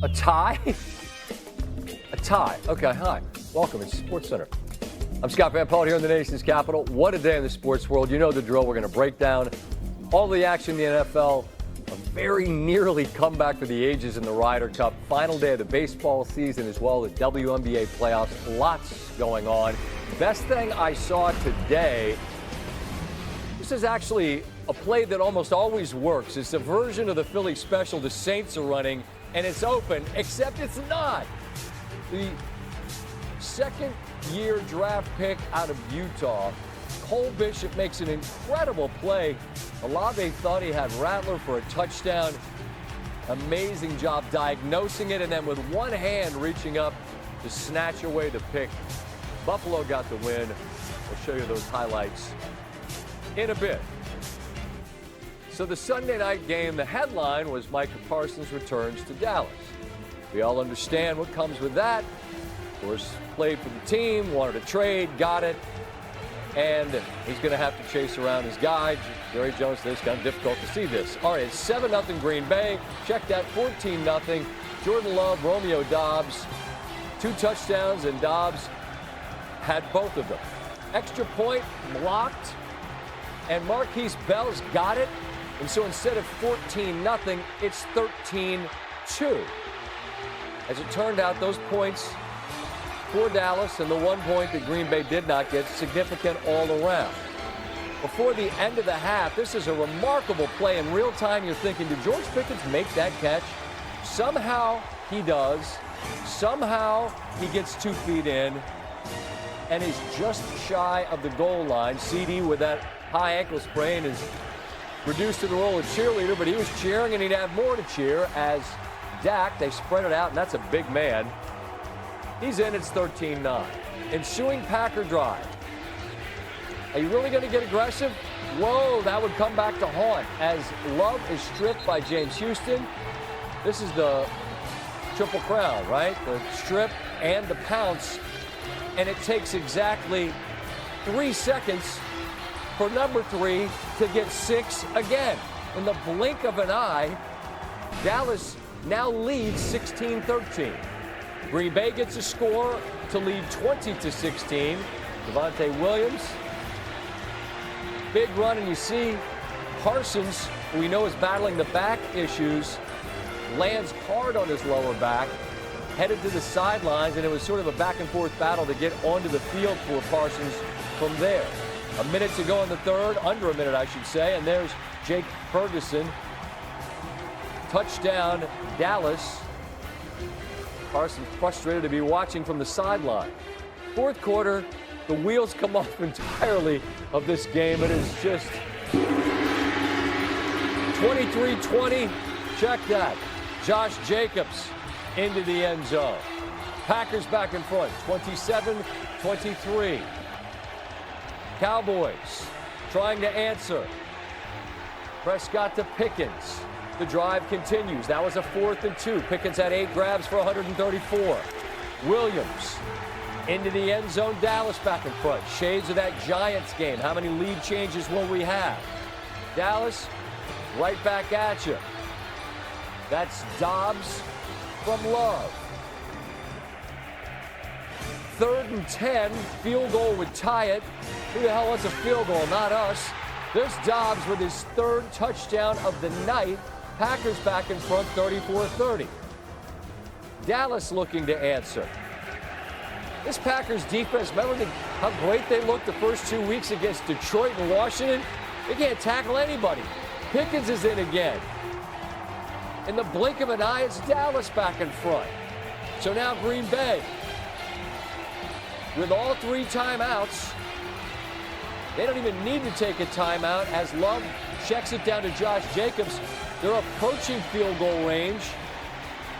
A tie? A tie. Okay, hi. Welcome. It's SportsCenter. I'm Scott Van Pelt here in the nation's capital. What a day in the sports world. You know the drill. We're going to break down all the action in the NFL. A very nearly comeback for the ages in the Ryder Cup. Final day of the baseball season as well as WNBA playoffs. Lots going on. Best thing I saw today, this is actually a play that almost always works. It's a version of the Philly special the Saints are running, and it's open, except it's not. The second-year draft pick out of Utah, Cole Bishop, makes an incredible play. Olave thought he had Rattler for a touchdown. Amazing job diagnosing it, and then with one hand reaching up to snatch away the pick. Buffalo got the win. We'll show you those highlights in a bit. So the Sunday night game, the headline was Micah Parsons returns to Dallas. We all understand what comes with that. Of course, played for the team, wanted to trade, got it, and he's going to have to chase around his guy. Jerry Jones says it's kind of difficult to see this. All right, it's 7-0 Green Bay. Check that, 14-0. Jordan Love, Romeo Doubs, 2 touchdowns, and Doubs had both of them. Extra point blocked, and Marquise Bell's got it. And so instead of 14-0, it's 13-2. As it turned out, those points for Dallas and the 1 point that Green Bay did not get, significant all around. Before the end of the half, this is a remarkable play. In real time, you're thinking, did George Pickens make that catch? Somehow he does. Somehow he gets 2 feet in and is just shy of the goal line. CD with that high ankle sprain is reduced to the role of cheerleader, but he was cheering and he'd have more to cheer as Dak, they spread it out, and that's a big man. He's in, it's 13-9. Ensuing Packer drive. Are you really going to get aggressive? Whoa, that would come back to haunt as Love is stripped by James Houston. This is the triple crown, right? The strip and the pounce. And it takes exactly 3 seconds for number 3 to get 6 again. In the blink of an eye, Dallas now leads 16-13. Green Bay gets a score to lead 20-16. Devontae Williams, big run, and you see Parsons, who we know is battling the back issues, lands hard on his lower back, headed to the sidelines, and it was sort of a back-and-forth battle to get onto the field for Parsons from there. A minute to go in the third, under a minute, I should say, and there's Jake Ferguson. Touchdown, Dallas. Parsons frustrated to be watching from the sideline. Fourth quarter, the wheels come off entirely of this game. It is just 23-20. Check that. Josh Jacobs into the end zone. Packers back in front, 27-23. Cowboys trying to answer. Prescott to Pickens. The drive continues. That was a 4th and 2. Pickens had 8 grabs for 134. Williams into the end zone. Dallas back in front. Shades of that Giants game. How many lead changes will we have? Dallas right back at you. That's Doubs from Love. 3rd and 10. Field goal would tie it. Who the hell wants a field goal? Not us. There's Doubs with his 3rd touchdown of the night. Packers back in front, 34-30. Dallas looking to answer. This Packers defense, remember how great they looked the first 2 weeks against Detroit and Washington? They can't tackle anybody. Pickens is in again. In the blink of an eye, it's Dallas back in front. So now Green Bay, with all 3 timeouts, they don't even need to take a timeout as Love checks it down to Josh Jacobs. They're approaching field goal range.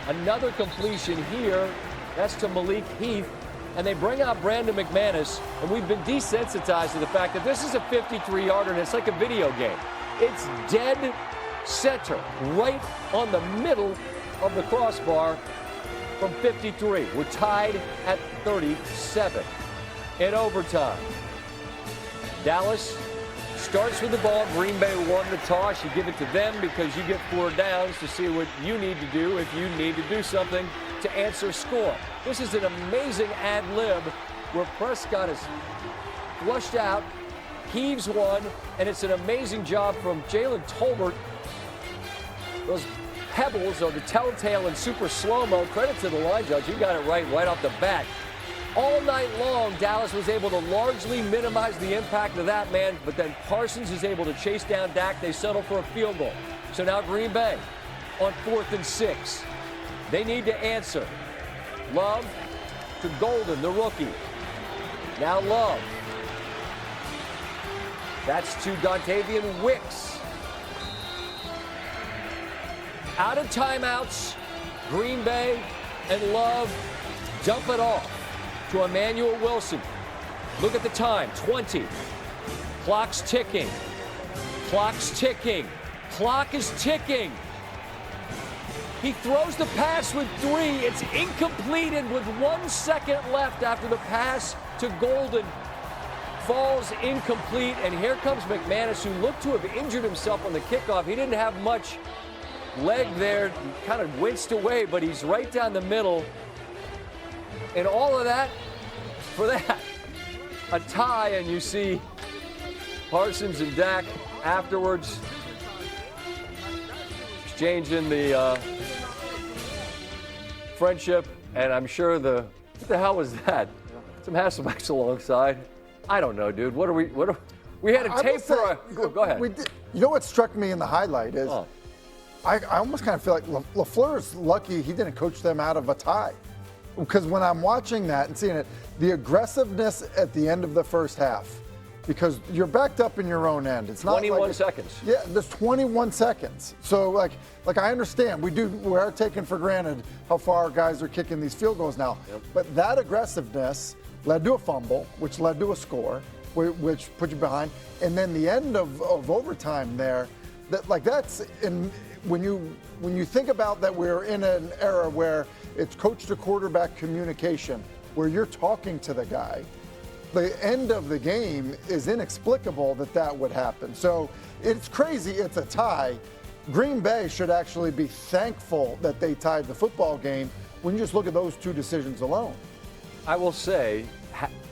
Another completion here. That's to Malik Heath. And they bring out Brandon McManus. And we've been desensitized to the fact that this is a 53-yarder and it's like a video game. It's dead center, right on the middle of the crossbar from 53. We're tied at 37 in overtime. Dallas starts with the ball. Green Bay won the toss. You give it to them because you get 4 downs to see what you need to do if you need to do something to answer score. This is an amazing ad lib where Prescott is flushed out, heaves one, and it's an amazing job from Jalen Tolbert. Those pebbles are the telltale and super slow-mo. Credit to the line judge. He got it right off the bat. All night long, Dallas was able to largely minimize the impact of that man, but then Parsons is able to chase down Dak. They settle for a field goal. So now Green Bay on 4th and 6. They need to answer. Love to Golden, the rookie. Now Love. That's to Dontavian Wicks. Out of timeouts, Green Bay and Love dump it off to Emmanuel Wilson. Look at the time, 20. Clock's ticking. Clock's ticking. Clock is ticking. He throws the pass with 3. It's incomplete, and with 1 second left after the pass to Golden falls incomplete. And here comes McManus, who looked to have injured himself on the kickoff. He didn't have much leg there. He kind of winced away, but he's right down the middle. And all of that, for that, a tie, and you see Parsons and Dak afterwards exchanging the friendship, and I'm sure what the hell was that? Some Hasselbacks alongside. I don't know, dude. We had a tape for a. Go ahead. You know what struck me in the highlight is, I almost kind of feel like LaFleur's lucky he didn't coach them out of a tie. Because when I'm watching that and seeing it, the aggressiveness at the end of the first half, because you're backed up in your own end. It's not 21 seconds. Yeah, there's 21 seconds. So like I understand we are taking for granted how far our guys are kicking these field goals now. Yep. But that aggressiveness led to a fumble, which led to a score, which put you behind, and then the end of overtime there. That's in when you think about that, we're in an era where it's coach to quarterback communication, where you're talking to the guy. The end of the game is inexplicable that would happen. So it's crazy. It's a tie. Green Bay should actually be thankful that they tied the football game when you just look at those 2 decisions alone. I will say,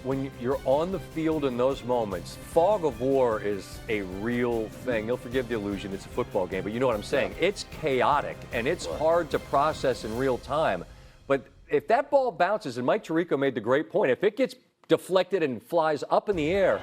when you're on the field in those moments, fog of war is a real thing. You'll forgive the illusion, it's a football game, but you know what I'm saying. Yeah. It's chaotic, and it's hard to process in real time. But if that ball bounces, and Mike Tirico made the great point, if it gets deflected and flies up in the air,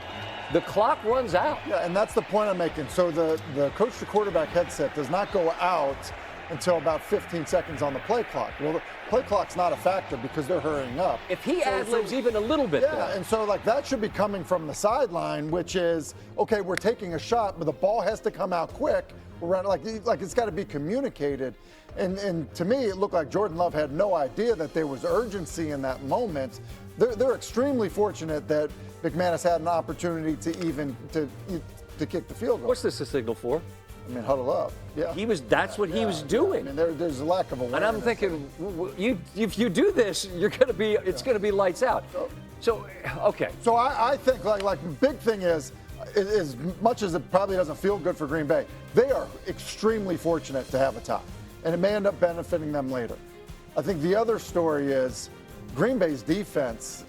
the clock runs out. Yeah, and that's the point I'm making. So the coach to quarterback headset does not go out until about 15 seconds on the play clock. Well, the play clock's not a factor because they're hurrying up. If he ad-libs even a little bit. Yeah, and so that should be coming from the sideline, which is, okay, we're taking a shot, but the ball has to come out quick. It's got to be communicated. And to me, it looked like Jordan Love had no idea that there was urgency in that moment. They're extremely fortunate that McManus had an opportunity to even to kick the field goal. What's this a signal for? I mean, huddle up. Yeah. That's what he was doing. I mean, there's a lack of awareness. And I'm thinking, if you do this, it's going to be lights out. So, okay. So I think like the big thing is, as much as it probably doesn't feel good for Green Bay, they are extremely fortunate to have a tie, and it may end up benefiting them later. I think the other story is Green Bay's defense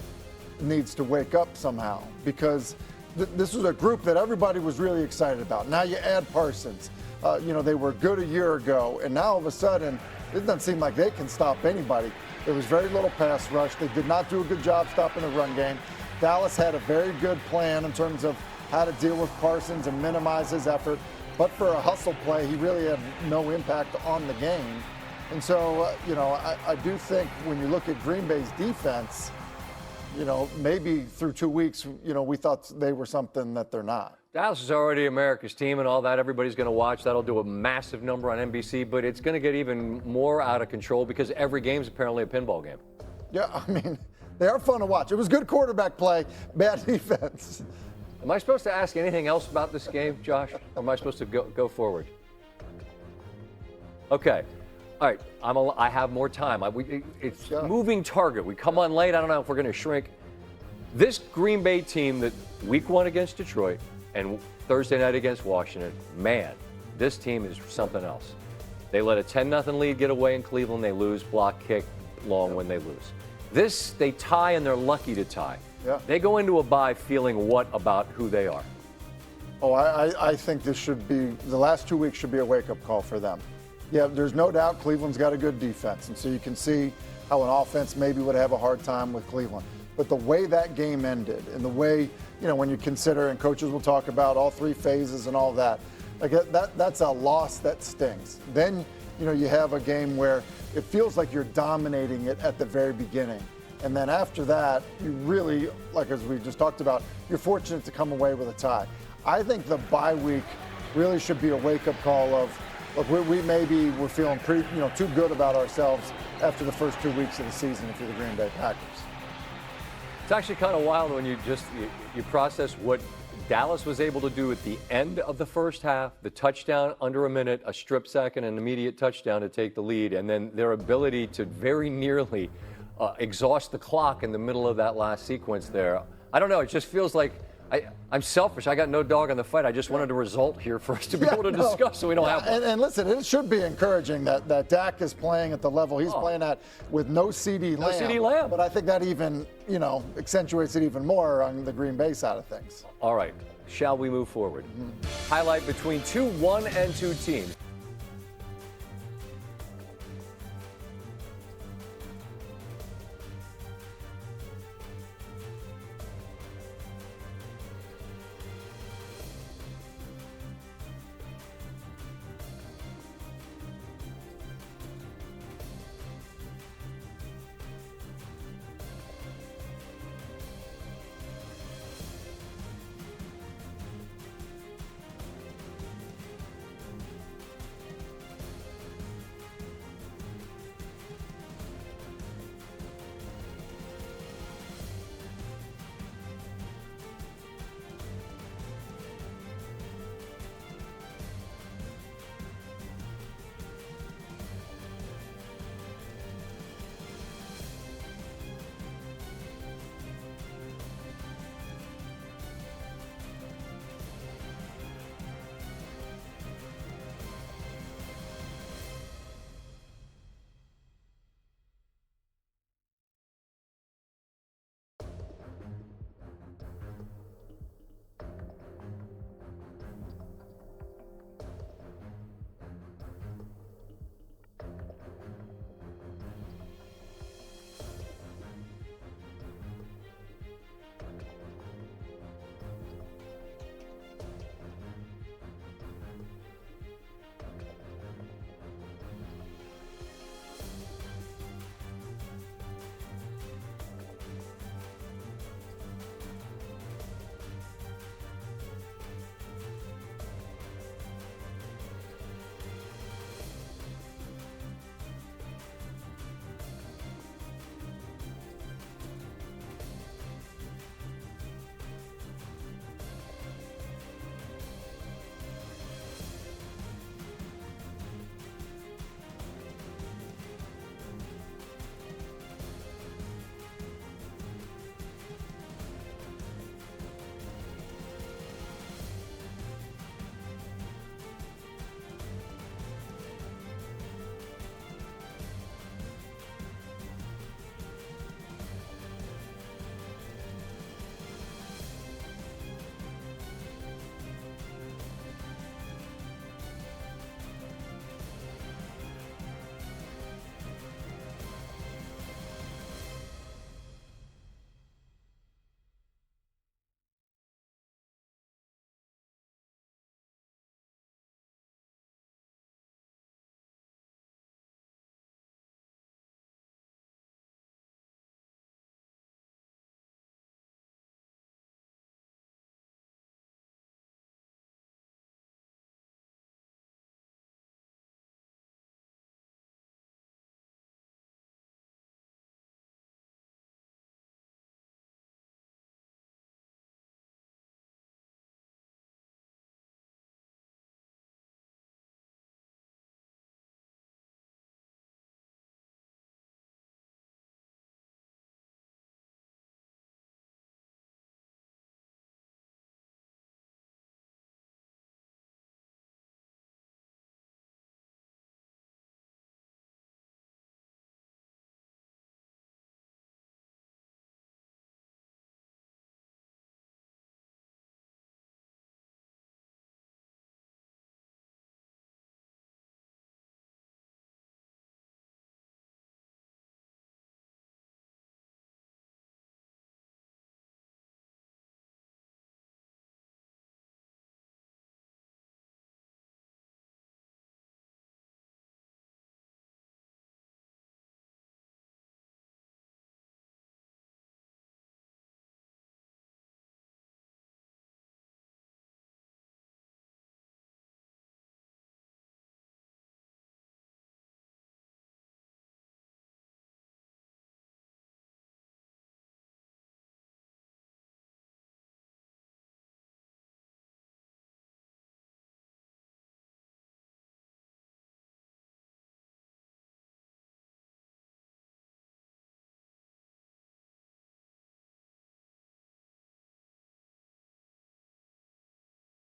needs to wake up somehow, because this was a group that everybody was really excited about. Now you add Parsons. They were good a year ago, and now all of a sudden, it doesn't seem like they can stop anybody. There was very little pass rush. They did not do a good job stopping the run game. Dallas had a very good plan in terms of how to deal with Parsons and minimize his effort. But for a hustle play, he really had no impact on the game. And so, I do think when you look at Green Bay's defense, maybe through 2 weeks, we thought they were something that they're not. Dallas is already America's team and all that. Everybody's going to watch. That'll do a massive number on NBC, but it's going to get even more out of control because every game's apparently a pinball game. Yeah, I mean, they are fun to watch. It was good quarterback play, bad defense. Am I supposed to ask anything else about this game, Josh? Or am I supposed to go forward? Okay. All right. I have more time. It's moving target. We come on late. I don't know if we're going to shrink. This Green Bay team that week 1 against Detroit, And Thursday night against Washington, man, this team is something else. They let a 10-0 lead get away in Cleveland. They lose, block kick, long when they lose. This, they tie, and they're lucky to tie. Yeah. They go into a bye feeling what about who they are? Oh, I think this should be, the last 2 weeks should be a wake-up call for them. Yeah, there's no doubt Cleveland's got a good defense, and so you can see how an offense maybe would have a hard time with Cleveland. But the way that game ended, and the way, when you consider, and coaches will talk about all three phases and all that, like that's a loss that stings. Then, you have a game where it feels like you're dominating it at the very beginning. And then after that, you really, like as we just talked about, you're fortunate to come away with a tie. I think the bye week really should be a wake-up call of, look, we're feeling pretty, too good about ourselves after the first 2 weeks of the season if you're the Green Bay Packers. It's actually kind of wild when you process what Dallas was able to do at the end of the first half, the touchdown under a minute, a strip sack, and an immediate touchdown to take the lead, and then their ability to very nearly exhaust the clock in the middle of that last sequence there. I don't know, it just feels like I'm selfish. I got no dog in the fight. I just wanted a result here for us to be able to discuss so we don't have one. And listen, it should be encouraging that Dak is playing at the level he's playing at with no CeeDee Lamb. No CeeDee Lamb. But I think that even, accentuates it even more on the Green Bay side of things. All right, shall we move forward? Highlight between two 1-2 teams.